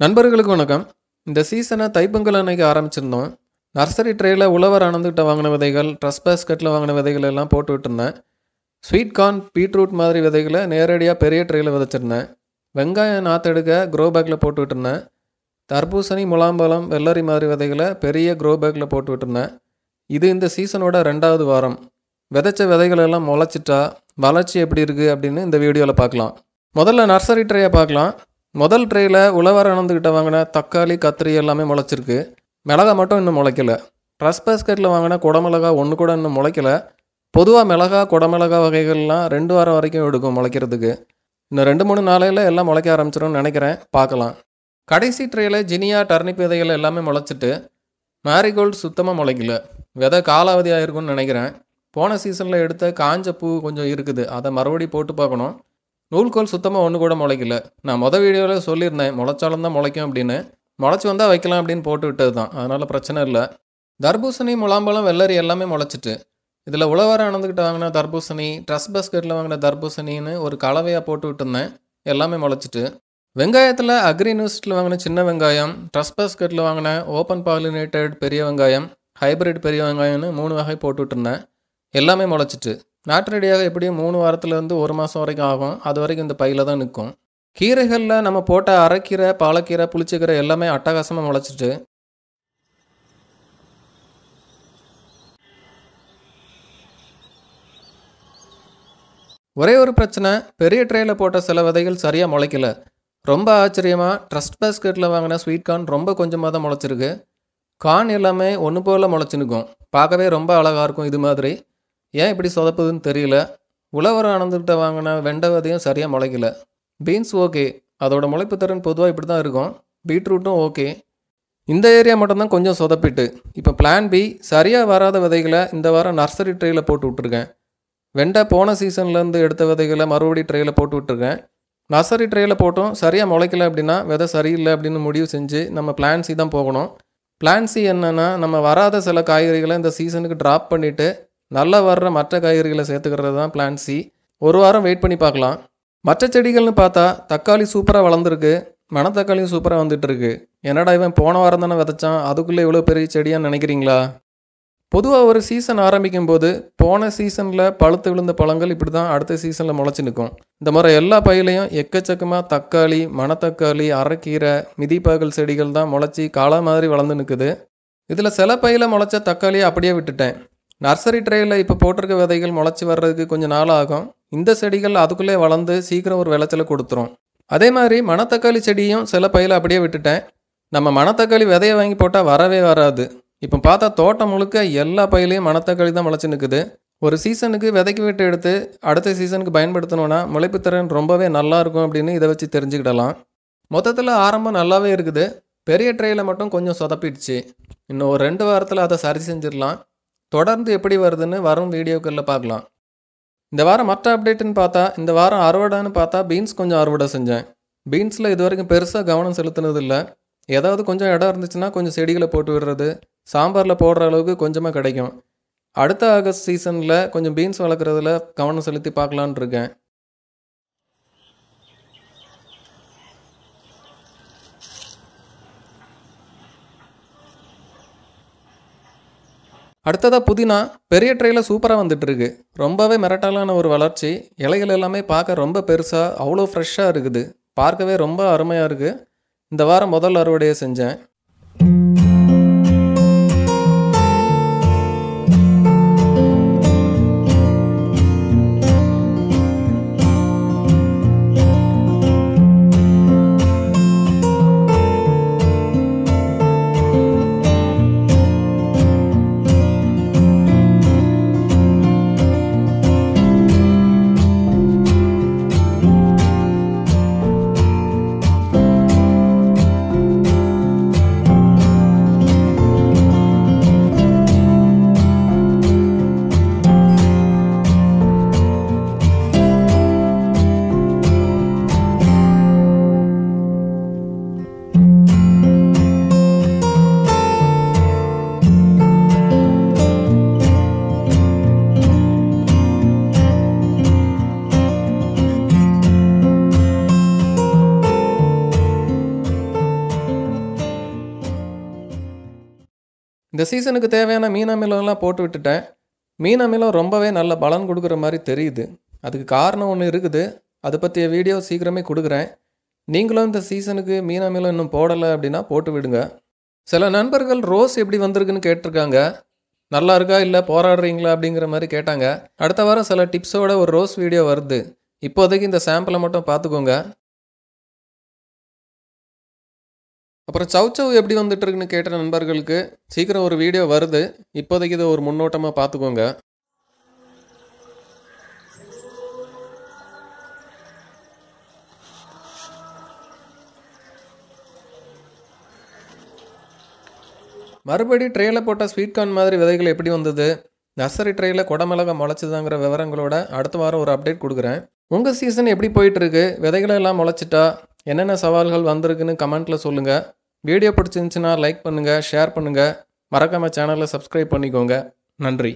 நண்பர்களுக்கு வணக்கம். இந்த சீசனை தைப்பொங்கல் அன்னைக்கு ஆரம்பிச்சிருந்தோம். நர்சரி ட்ரேயில் உழவர் ஆனந்துகிட்ட வாங்கின விதைகள், ட்ரஸ் பேஸ்கெட்டில் வாங்கின விதைகள் எல்லாம் போட்டு விட்டுருந்தேன். ஸ்வீட் கார்ன், பீட்ரூட் மாதிரி விதைகளை நேரடியாக பெரிய ட்ரேயில் விதைச்சிருந்தேன். வெங்காயம் நாற்றெடுக்க க்ரோ பேக்கில் போட்டு விட்டுருந்தேன். தர்பூசணி, முலாம்பழம், வெள்ளரி மாதிரி விதைகளை பெரிய க்ரோ பேக்கில் போட்டு விட்டுருந்தேன். இது இந்த சீசனோட 2வது வாரம். விதைச்ச விதைகள் எல்லாம் முளைச்சிட்டா வளர்ச்சி எப்படி இருக்குது அப்படின்னு இந்த வீடியோவில் பார்க்கலாம். முதல்ல நர்சரி ட்ரேயை பார்க்கலாம். முதல் ட்ரேயில் உழவர் ஆனந்துகிட்ட வாங்கின தக்காளி, கத்திரி எல்லாமே முளைச்சிருக்கு. மிளகா மட்டும் இன்னும் முளைக்கல. ட்ரஸ் பேஸ்கெட்டில் வாங்கின குடமிளகா ஒன்று கூட இன்னும் முளைக்கல. பொதுவாக மிளகா, குடமிளகா வகைகள்லாம் 2 வாரம் வரைக்கும் எடுக்கும் முளைக்கிறதுக்கு. இன்னும் 2-3 நாளையில் எல்லாம் முளைக்க ஆரம்பிச்சிடும்னு நினைக்கிறேன், பார்க்கலாம். கடைசி ட்ரேயில் ஜினியா, டர்னிப் விதைகள் எல்லாமே முளைச்சிட்டு மேரிகோல்டு சுத்தமாக முளைக்கல. விதை காலாவதி ஆகிருக்கும்னு நினைக்கிறேன். போன சீசனில் எடுத்த காஞ்ச பூ கொஞ்சம் இருக்குது, அதை மறுபடியும் போட்டு பார்க்கணும். நூல்கோல் சுத்தமாக ஒன்று கூட முளைக்கல. நான் வீடியோவில் சொல்லியிருந்தேன் முளைச்சாலும் தான் முளைக்கும் அப்படின்னு. முளைச்சி வந்தால் வைக்கலாம் அப்படின்னு போட்டு விட்டது தான், அதனால் பிரச்சனை இல்லை. தர்பூசணி, முலாம்பழம், வெள்ளரி எல்லாமே முளைச்சிட்டு. இதில் உழவர் ஆனந்துக்கிட்ட வாங்கின தர்பூசணி, ட்ரஸ் பேஸ்கெட்டில் வாங்கின தர்பூசணின்னு ஒரு கலவையாக போட்டு விட்டுருந்தேன், எல்லாமே முளைச்சிட்டு. வெங்காயத்தில் அக்ரி யூனிவர்சிட்டியில் வாங்கின சின்ன வெங்காயம், ட்ரஸ் பேஸ்கெட்டில் வாங்கின ஓப்பன் பாலினேட்டட் பெரிய வெங்காயம், ஹைப்ரிட் பெரிய வெங்காயம்னு 3 வகை போட்டு விட்டுருந்தேன், எல்லாமே முளைச்சிட்டு. நாற்றடியாக எப்படியும் 3 வாரத்துலேருந்து 1 மாதம் வரைக்கும் ஆகும். அது வரைக்கும் இந்த பையில் தான் நிற்கும். கீரைகளில் நம்ம போட்ட அரைக்கீரை, பாலக்கீரை, புளிச்சக்கீரை எல்லாமே அட்டகாசமாக முளைச்சிட்டு. ஒரே ஒரு பிரச்சனை, பெரிய ட்ரேயில் போட்ட சில விதைகள் சரியாக முளைக்கல. ரொம்ப ஆச்சரியமாக ட்ரஸ்ட் பேஸ்கெட்டில் வாங்கின ஸ்வீட் கார்ன் ரொம்ப கொஞ்சமாக தான் முளைச்சிருக்கு. கார்ன் எல்லாமே ஒன்று போல் முளைச்சி நிற்கும். பார்க்கவே ரொம்ப அழகாக இருக்கும். இது மாதிரி ஏன் இப்படி சொதப்புதுன்னு தெரியல. உழவர் ஆனந்துகிட்ட வாங்கின வெண்டை விதையும் சரியாக முளைக்கல. பீன்ஸ் ஓகே, அதோட முளைப்பு திறன் பொதுவாக இப்படி தான் இருக்கும். பீட்ரூட்டும் ஓகே. இந்த ஏரியா மட்டும்தான் கொஞ்சம் சொதப்பிட்டு. இப்போ பிளான் பி, சரியாக வராத விதைகளை இந்த வாரம் நர்சரி ட்ரேயில் போட்டு விட்ருக்கேன். வெண்டை போன சீசன்லேருந்து எடுத்த விதைகளை மறுபடியும் ட்ரேயில் போட்டு விட்ருக்கேன். நர்சரி ட்ரேயில் போட்டோம் சரியாக முளைக்கல அப்படின்னா விதை சரியில்லை அப்படின்னு முடிவு செஞ்சு நம்ம பிளான் சி தான் போகணும். பிளான் சி என்னென்னா, நம்ம வராத சில காய்கறிகளை இந்த சீசனுக்கு ட்ராப் பண்ணிவிட்டு நல்லா வர்ற மற்ற காய்கறிகளை சேர்த்துக்கிறது தான் பிளான் சி. 1 வாரம் வெயிட் பண்ணி பார்க்கலாம். மற்ற செடிகள்னு பார்த்தா தக்காளி சூப்பராக வளர்ந்துருக்கு. மணத்தக்காளியும் சூப்பராக வந்துட்டு இருக்கு. என்னடா இவன் போன வாரம் தானே விதைச்சான், அதுக்குள்ளே இவ்வளோ பெரிய செடியான்னு நினைக்கிறீங்களா? பொதுவாக ஒரு சீசன் ஆரம்பிக்கும் போது போன சீசனில் பழுத்து விழுந்த பழங்கள் இப்படி தான் அடுத்த சீசனில் முளைச்சி நிற்கும். இந்த முறை எல்லா பயிலையும் எக்கச்சக்கமாக தக்காளி, மணத்தக்காளி, அரைக்கீரை, மிதிப்பாகல் செடிகள் தான் முளைச்சி காளை மாதிரி வளர்ந்து நிற்குது. இதில் சில பயில முளைச்ச தக்காளியை அப்படியே விட்டுட்டேன். நர்சரி ட்ரேயில் இப்போ போட்டிருக்க விதைகள் முளைச்சி வர்றதுக்கு கொஞ்சம் நாள் ஆகும். இந்த செடிகள் அதுக்குள்ளே வளர்ந்து சீக்கிரம் ஒரு விளைச்சலை கொடுத்துரும். அதே மாதிரி மணத்தக்காளி செடியும் சில பயில அப்படியே விட்டுட்டேன். நம்ம மணத்தக்காளி விதையை வாங்கி போட்டால் வரவே வராது. இப்போ பார்த்தா தோட்டம் முழுக்க எல்லா பயிலையும் மணத்தக்காளி தான் முளைச்சி நிற்குது. ஒரு சீசனுக்கு விதைக்கு விட்டு எடுத்து அடுத்த சீசனுக்கு பயன்படுத்தணும்னா முளைப்பு திறன் ரொம்பவே நல்லா இருக்கும் அப்படின்னு இதை வச்சு தெரிஞ்சுக்கிடலாம். மொத்தத்தில் ஆரம்பம் நல்லாவே இருக்குது. பெரிய ட்ரேயில் மட்டும் கொஞ்சம் சொதப்பிடுச்சு. இன்னும் ஒரு 2 வாரத்தில் அதை சரி செஞ்சிடலாம். தொடர்ந்து எப்படி வருதுன்னு வரும் வீடியோக்களில் பார்க்கலாம். இந்த வாரம் மற்ற அப்டேட்டுன்னு பார்த்தா, இந்த வாரம் அறுவடைன்னு பார்த்தா பீன்ஸ் கொஞ்சம் அறுவடை செஞ்சேன். பீன்ஸில் இது வரைக்கும் பெருசாக கவனம் செலுத்தினது இல்லை. ஏதாவது கொஞ்சம் இடம் இருந்துச்சுன்னா கொஞ்சம் செடிகளை போட்டு விடுறது, சாம்பாரில் போடுற அளவுக்கு கொஞ்சமாக கிடைக்கும். அடுத்த ஆகஸ்ட் சீசனில் கொஞ்சம் பீன்ஸ் வளர்க்குறதுல கவனம் செலுத்தி பார்க்கலான் இருக்கேன். அடுத்ததாக புதினா பெரிய ட்ரேயில் சூப்பராக வந்துட்டு இருக்கு. ரொம்பவே மிரட்டலான ஒரு வளர்ச்சி. இலைகள் எல்லாமே பார்க்க ரொம்ப பெருசாக அவ்வளோ ஃப்ரெஷ்ஷாக இருக்குது. பார்க்கவே ரொம்ப அருமையாக இருக்குது. இந்த வாரம் முதல் அறுவடையை செஞ்சேன். இந்த சீசனுக்கு தேவையான மீன் அமிலம்லாம் போட்டு விட்டுட்டேன். மீன் அமிலம் ரொம்பவே நல்ல பலன் கொடுக்குற மாதிரி தெரியுது. அதுக்கு காரணம் ஒன்று இருக்குது. அதை பற்றிய வீடியோ சீக்கிரமே கொடுக்குறேன். நீங்களும் இந்த சீசனுக்கு மீன் அமிலம் இன்னும் போடலை அப்படின்னா போட்டு விடுங்க. சில நண்பர்கள் ரோஸ் எப்படி வந்திருக்குன்னு கேட்டிருக்காங்க. நல்லா இருக்கா இல்லை போராடுறீங்களா அப்படிங்கிற மாதிரி கேட்டாங்க. அடுத்த வாரம் சில டிப்ஸோட ஒரு ரோஸ் வீடியோ வருது. இப்போதைக்கு இந்த சாம்பிளை மட்டும் பார்த்துக்கோங்க. அப்புறம் சவுச்சவ் எப்படி வந்துட்டு இருக்குன்னு கேட்ட நண்பர்களுக்கு சீக்கிரம் ஒரு வீடியோ வருது. இப்போதைக்கு இதை ஒரு முன்னோட்டமாக பார்த்துக்கோங்க. மறுபடி ட்ரேயில் போட்ட ஸ்வீட் கார்ன் மாதிரி விதைகள் எப்படி வந்தது, நர்சரி ட்ரேயில் குடமிளகா முளைச்சதாங்கிற விவரங்களோட அடுத்த வாரம் ஒரு அப்டேட் கொடுக்குறேன். உங்கள் சீசன் எப்படி போயிட்டுருக்கு, விதைகளை எல்லாம் முளைச்சிட்டா, என்னென்ன சவால்கள் வந்திருக்குன்னு கமெண்ட்டில் சொல்லுங்கள். வீடியோ பிடிச்சிருந்துச்சுன்னா லைக் பண்ணுங்கள், ஷேர் பண்ணுங்கள். மறக்காமல் சேனலை சப்ஸ்கிரைப் பண்ணிக்கோங்க. நன்றி.